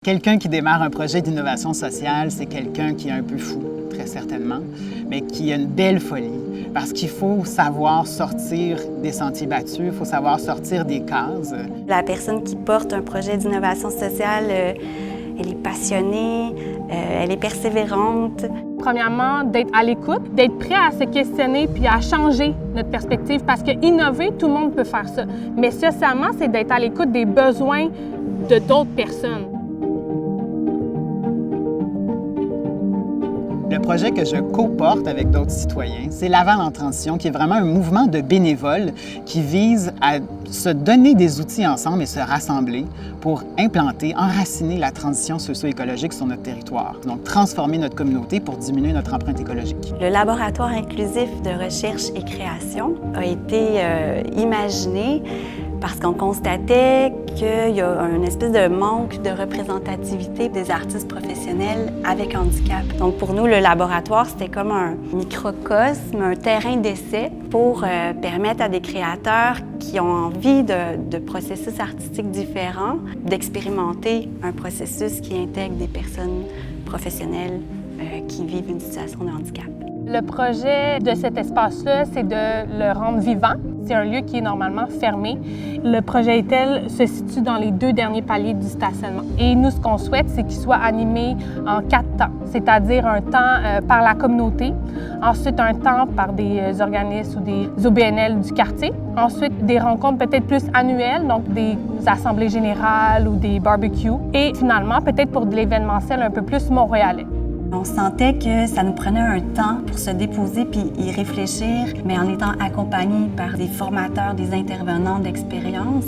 Quelqu'un qui démarre un projet d'innovation sociale, c'est quelqu'un qui est un peu fou, très certainement, mais qui a une belle folie, parce qu'il faut savoir sortir des sentiers battus, il faut savoir sortir des cases. La personne qui porte un projet d'innovation sociale, elle est passionnée, elle est persévérante. Premièrement, d'être à l'écoute, d'être prêt à se questionner puis à changer notre perspective, parce que innover, tout le monde peut faire ça. Mais socialement, c'est d'être à l'écoute des besoins de d'autres personnes. Le projet que je co-porte avec d'autres citoyens, c'est Laval en transition, qui est vraiment un mouvement de bénévoles qui vise à se donner des outils ensemble et se rassembler pour implanter, enraciner la transition socio-écologique sur notre territoire. Donc, transformer notre communauté pour diminuer notre empreinte écologique. Le laboratoire inclusif de recherche et création a été imaginé parce qu'on constatait qu'il y a une espèce de manque de représentativité des artistes professionnels avec handicap. Donc pour nous, le laboratoire, c'était comme un microcosme, un terrain d'essai pour permettre à des créateurs qui ont envie de processus artistiques différents d'expérimenter un processus qui intègre des personnes professionnelles qui vivent une situation de handicap. Le projet de cet espace-là, c'est de le rendre vivant. C'est un lieu qui est normalement fermé. Le projet ETEL se situe dans les 2 derniers paliers du stationnement. Et nous, ce qu'on souhaite, c'est qu'il soit animé en 4 temps, c'est-à-dire un temps par la communauté, ensuite un temps par des organismes ou des OBNL du quartier, ensuite des rencontres peut-être plus annuelles, donc des assemblées générales ou des barbecues, et finalement peut-être pour de l'événementiel un peu plus montréalais. On sentait que ça nous prenait un temps pour se déposer puis y réfléchir, mais en étant accompagné par des formateurs, des intervenants d'expérience.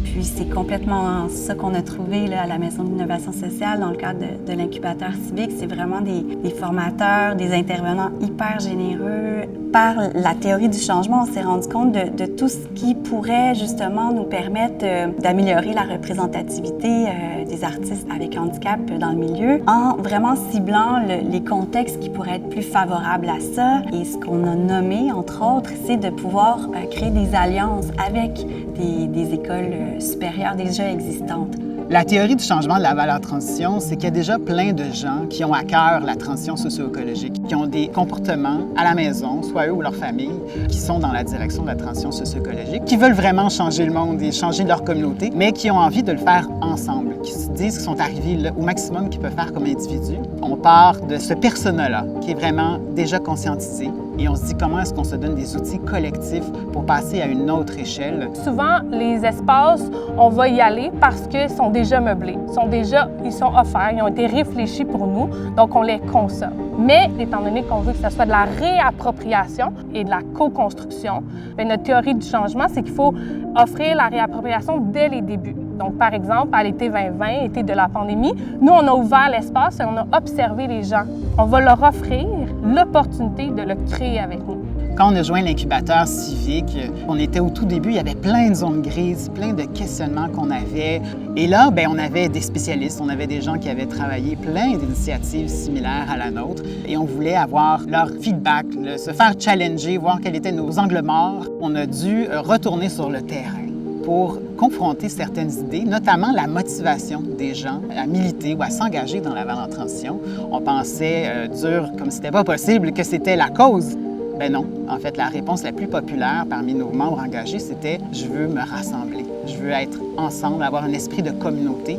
Puis c'est complètement ça qu'on a trouvé là, à la Maison d'innovation sociale dans le cadre de l'incubateur civique. C'est vraiment des formateurs, des intervenants hyper généreux. Par la théorie du changement, on s'est rendu compte de tout ce qui pourrait justement nous permettre d'améliorer la représentativité des artistes avec handicap dans le milieu en vraiment ciblant les contextes qui pourraient être plus favorables à ça. Et ce qu'on a nommé, entre autres, c'est de pouvoir créer des alliances avec des écoles supérieures déjà existantes. La théorie du changement de Laval en transition, c'est qu'il y a déjà plein de gens qui ont à cœur la transition socio-écologique, qui ont des comportements à la maison, soit eux ou leur famille, qui sont dans la direction de la transition socio-écologique, qui veulent vraiment changer le monde et changer leur communauté, mais qui ont envie de le faire ensemble, qui se disent qu'ils sont arrivés là, au maximum qu'ils peuvent faire comme individus. On part de ce persona-là, qui est vraiment déjà conscientisé, et on se dit comment est-ce qu'on se donne des outils collectifs pour passer à une autre échelle. Souvent, les espaces, on va y aller parce qu'ils sont déjà meublés, ils sont offerts, ils ont été réfléchis pour nous, donc on les consomme. Mais étant donné qu'on veut que ce soit de la réappropriation et de la co-construction, notre théorie du changement, c'est qu'il faut offrir la réappropriation dès les débuts. Donc, par exemple, à l'été 2020, été de la pandémie, nous, on a ouvert l'espace et on a observé les gens. On va leur offrir l'opportunité de le créer avec nous. Quand on a joint l'incubateur civique, on était au tout début, il y avait plein de zones grises, plein de questionnements qu'on avait. Et là, on avait des spécialistes, on avait des gens qui avaient travaillé plein d'initiatives similaires à la nôtre. Et on voulait avoir leur feedback, se faire challenger, voir quels étaient nos angles morts. On a dû retourner sur le terrain pour confronter certaines idées, notamment la motivation des gens à militer ou à s'engager dans Laval en transition. On pensait dur, comme si c'était pas possible, que c'était la cause. Ben non. En fait, la réponse la plus populaire parmi nos membres engagés, c'était « je veux me rassembler, je veux être ensemble, avoir un esprit de communauté ».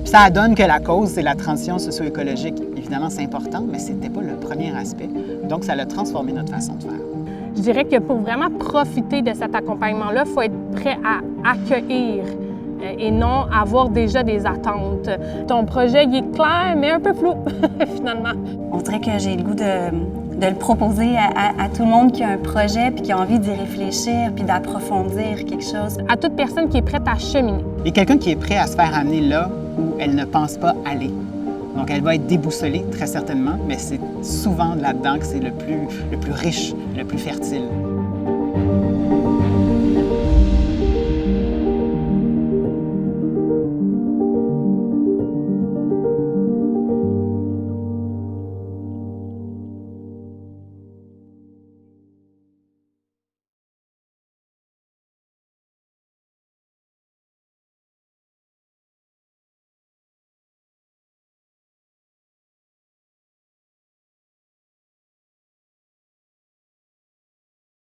Puis ça donne que la cause, c'est la transition socio-écologique. Évidemment, c'est important, mais ce n'était pas le premier aspect. Donc, ça a transformé notre façon de faire. Je dirais que pour vraiment profiter de cet accompagnement-là, il faut être prêt à accueillir et non avoir déjà des attentes. Ton projet, il est clair, mais un peu flou, finalement. On dirait que j'ai le goût de le proposer à tout le monde qui a un projet puis qui a envie d'y réfléchir puis d'approfondir quelque chose. À toute personne qui est prête à cheminer. Et quelqu'un qui est prêt à se faire amener là où elle ne pense pas aller. Donc, elle va être déboussolée, très certainement, mais c'est souvent là-dedans que c'est le plus riche, le plus fertile.